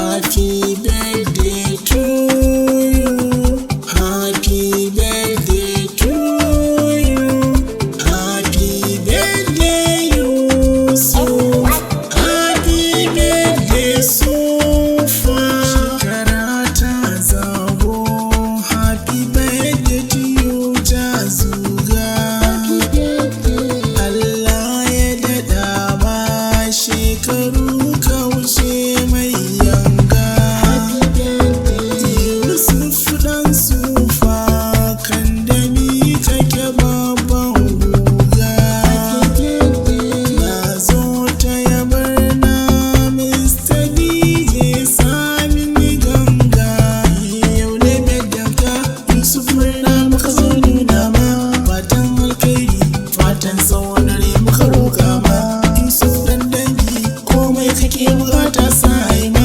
Happy birthday to you. Happy birthday to you. Happy birthday, Yusuf. Happy birthday, Sufa. Shekara ta zabo. Happy birthday to you, Jazuga. Allah ya daɗa ma shekaru ka wuce mai yanga. Yusuf ɗan Sufa kan da ni kake babban guga. Na zo ta yabar na Mr. DJ Samin ganga. Yau ne beddanka Yusuf murna muka zo nuna ma. Fatan alkhairi fatan tsawon rai muka roƙa ma. Yusuf ɗan dangi komai kake bukata sa ai ma.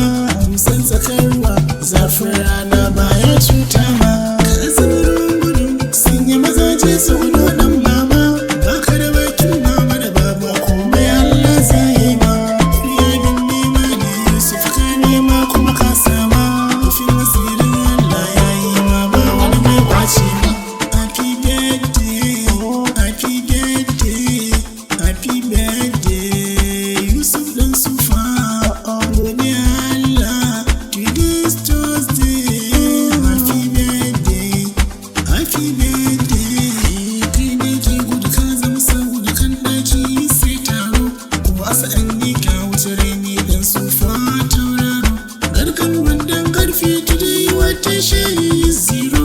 Musan tsakarwa zafin rana baya cuta ma. Ka tsibirin gudu sanya mazaje su gudu ɗan mama. Baka da bakin mama da baba komai Allah zai yi ma. Riyadin nema ne Yusuf ka nema kuma ka sama. Rufin asirin Allah ya yi ma ba wani mai kwace ma. Happy birthday, happy birthday, happy birthday, Yusuf ɗan Sufa. Godiya Allah to this Thursday. Happy birthday, happy birthday. Kai ne ke gudu ka zama saboda kan ɗaki sai taro. Kuma asa ɗan ne ka wuce raini ɗan Sufa tauraro. Garkan wandan ƙarfi today wata shayi zero.